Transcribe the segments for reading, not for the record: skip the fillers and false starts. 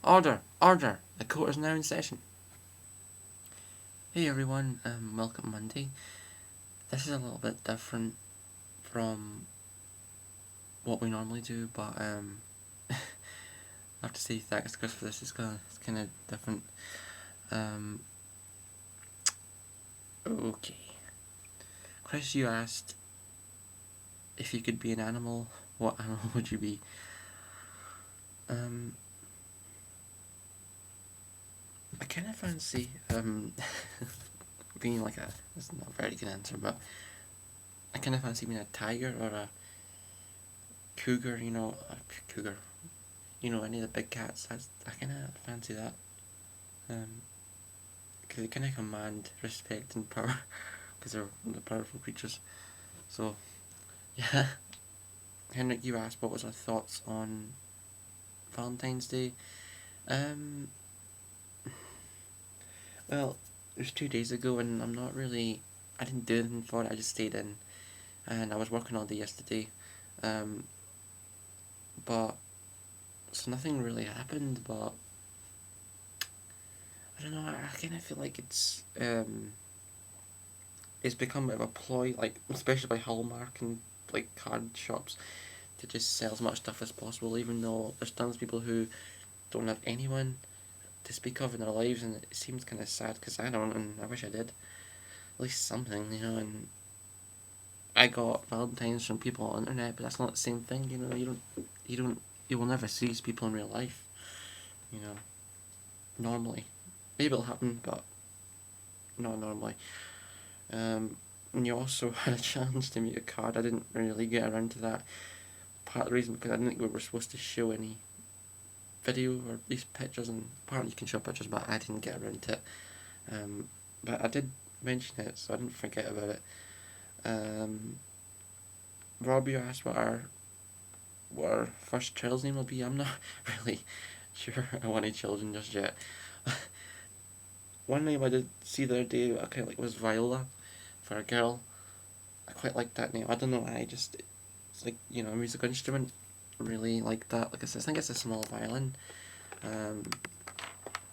Order! Order! The court is now in session. Hey everyone, welcome Monday. This is a little bit different from what we normally do, but I have to say thanks Chris for this. It's kind of different. Okay. Chris, you asked if you could be an animal, what animal would you be? I kind of fancy being like it's not a very good answer, but I kind of fancy being a tiger or a cougar, a cougar. Any of the big cats. I kind of fancy that. Because they kind of command respect and power, because they're the powerful creatures. So, yeah. Henrik, you asked what was our thoughts on Valentine's Day. Well, it was 2 days ago, and I didn't do anything for it. I just stayed in, and I was working all day yesterday. But so nothing really happened. But I don't know. I kind of feel like it's become a bit of a ploy, like especially by Hallmark and like card shops, to just sell as much stuff as possible, even though there's tons of people who don't have anyone to speak of in their lives, and it seems kind of sad because I don't, and I wish I did at least something, and I got Valentines from people on the internet, but that's not the same thing, you will never see these people in real life, normally. Maybe it'll happen, but not normally. And you also had a chance to make a card. I didn't really get around to that. Part of the reason because I didn't think we were supposed to show any video or these pictures, and apparently you can show pictures, but I didn't get around to it. But I did mention it, so I didn't forget about it. Rob, you asked what our first child's name will be. I'm not really sure I want any children just yet. One name I did see the other day I kind of like was Viola, for a girl. I quite like that name. I don't know why. It's like a musical instrument. Really like that. Like I said, I think it's a small violin, and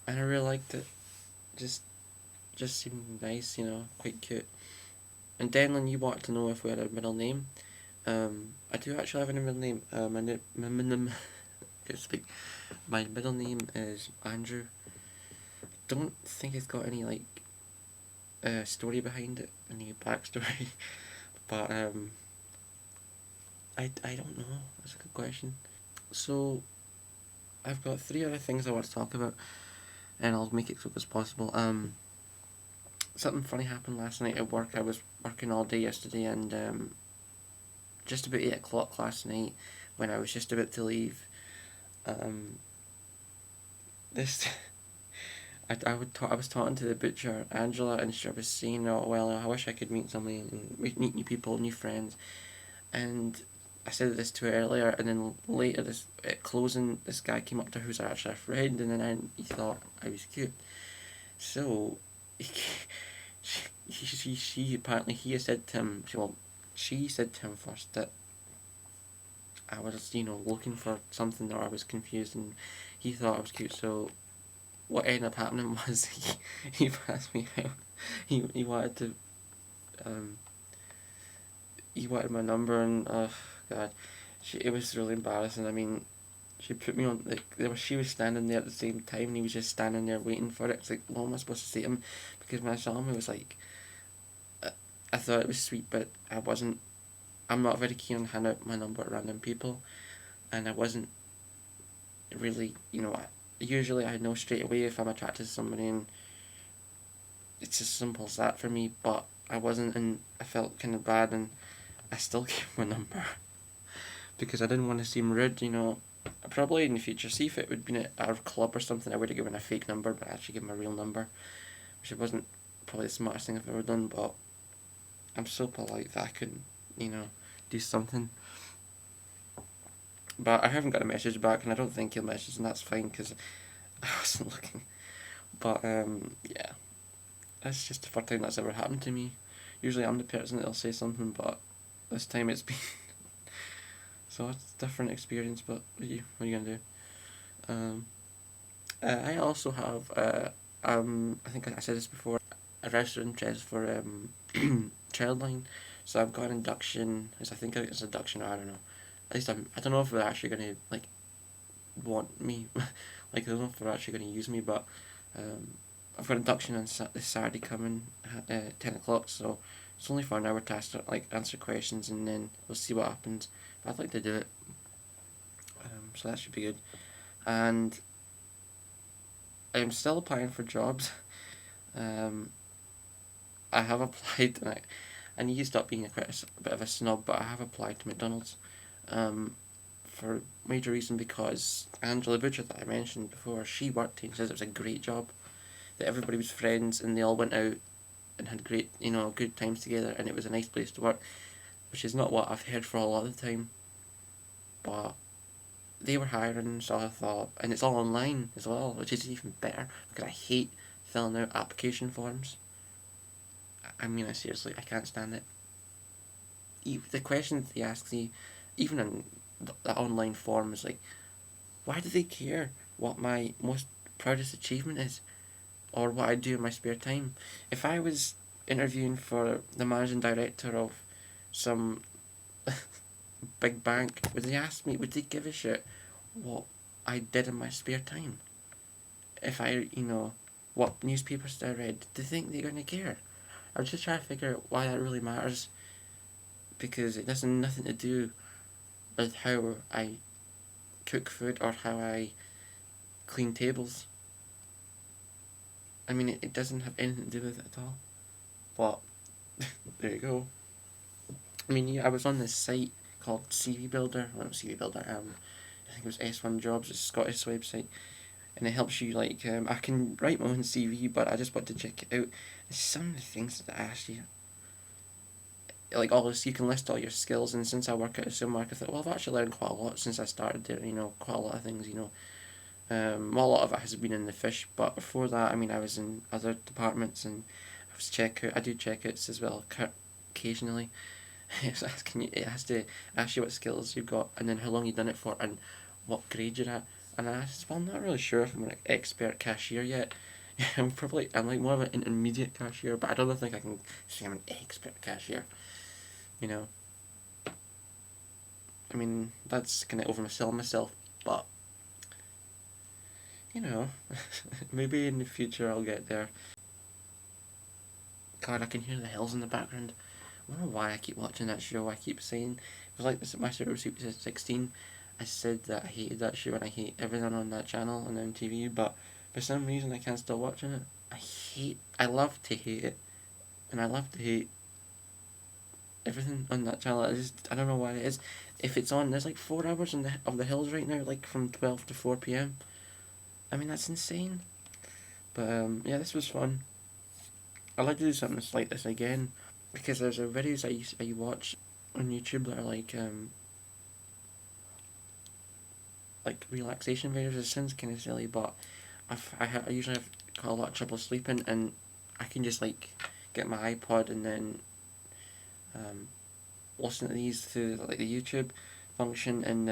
I really liked it. Just seemed nice. Quite cute. And Denlin, you wanted to know if we had a middle name. I do actually have a middle name. Can't speak. My middle name is Andrew. Don't think it's got any story behind it, any backstory. But I don't know. That's a good question. So I've got 3 other things I want to talk about, and I'll make it quick as possible. Something funny happened last night at work. I was working all day yesterday, and just about 8 o'clock last night, when I was just about to leave, this I was talking to the butcher Angela, and she was saying, "Oh well, I wish I could meet somebody and meet new people, new friends." And I said this to her earlier, and then later at closing, this guy came up to her who's actually a friend, and then he thought I was cute. So she apparently he said to him, she said to him first that I was looking for something, or I was confused, and he thought I was cute. So what ended up happening was he passed me out. He wanted to he wanted my number, and oh god, it was really embarrassing. I mean, she put me on she was standing there at the same time, and he was just standing there waiting for it. It's like, what am I supposed to say to him? Because when I saw him, it was like, I thought it was sweet, but I wasn't. I'm not very keen on handing out my number to random people, and I wasn't really, usually I know straight away if I'm attracted to somebody, and it's as simple as that for me. But I wasn't, and I felt kind of bad, and I still gave my number because I didn't want to seem rude. Probably in the future, see if it would be at our club or something, I would have given a fake number, but I actually gave my real number, which wasn't probably the smartest thing I've ever done. But I'm so polite that I couldn't, do something. But I haven't got a message back, and I don't think he'll message, and that's fine because I wasn't looking. But yeah, that's just the first time that's ever happened to me. Usually I'm the person that'll say something, but this time it's been so it's a different experience. But what are you gonna do? I also have I think I said this before, a registered interest for Childline. So I've got an induction. I think it's induction. I don't know. At least I don't know if they're actually gonna like want me. Like I don't know if they're actually gonna use me, but um, I've got induction on this Saturday coming at 10 o'clock. So it's only for an hour to answer questions, and then we'll see what happens. But I'd like to do it. So that should be good. And I'm still applying for jobs. Um, I have applied, and I need to stop being a bit of a snob, but I have applied to McDonald's for major reason because Angela Butcher that I mentioned before, she worked here and says it was a great job, that everybody was friends and they all went out and had great, good times together, and it was a nice place to work, which is not what I've heard for a lot of the time. But they were hiring, so I thought, and it's all online as well, which is even better because I hate filling out application forms. I mean, seriously, I can't stand it. The questions they ask you, even in the online form, is like, why do they care what my most proudest achievement is, or what I do in my spare time? If I was interviewing for the managing director of some big bank, would they ask me? Would they give a shit what I did in my spare time? If what newspapers I read, do you think they're gonna care? I'm just trying to figure out why that really matters, because it has nothing to do with how I cook food or how I clean tables. I mean, it doesn't have anything to do with it at all. But there you go. I mean, yeah, I was on this site called CV Builder. Well, not CV Builder. I think it was S1 Jobs. It's a Scottish website, and it helps you like. I can write my own CV, but I just want to check it out. Some of the things that I ask you, like all this, you can list all your skills. And since I work at a supermarket, I thought, well, I've actually learned quite a lot since I started there. Quite a lot of things. Well, a lot of it has been in the fish, but before that, I mean, I was in other departments, and I do checkouts as well, occasionally. It's asking you, it has to ask you what skills you've got, and then how long you've done it for, and what grade you're at. And I said, well, I'm not really sure if I'm an expert cashier yet. I'm like more of an intermediate cashier, but I don't think I can say I'm an expert cashier. You know, I mean, that's kind of overselling myself, but you know, maybe in the future I'll get there. God, I can hear the hills in the background. I don't know why I keep watching that show. I keep saying it was like this. My Super Super 16. I said that I hated that show and I hate everything on that channel on MTV, but for some reason I can't stop watching it. I love to hate it, and I love to hate everything on that channel. I don't know why it is. If it's on, there's like 4 hours of the hills right now, like from 12 to 4 p.m. I mean, that's insane. But yeah, this was fun. I'd like to do something like this again, because there's videos I watch on YouTube that are like relaxation videos. It sounds kind of silly, but I usually have got a lot of trouble sleeping, and I can just like get my iPod and then listen to these through like the YouTube function, and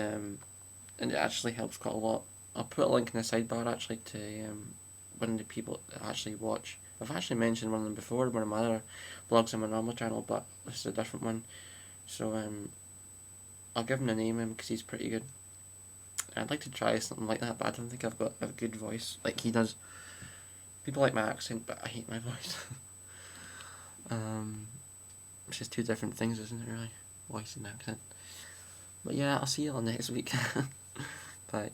it actually helps quite a lot. I'll put a link in the sidebar actually to one of the people that actually watch. I've actually mentioned one of them before, one of my other vlogs on my normal channel, but this is a different one. So I'll give him a name because he's pretty good. I'd like to try something like that, but I don't think I've got a good voice like he does. People like my accent, but I hate my voice. It's just two different things, isn't it, really? Voice and accent. But yeah, I'll see you all next week. Bye.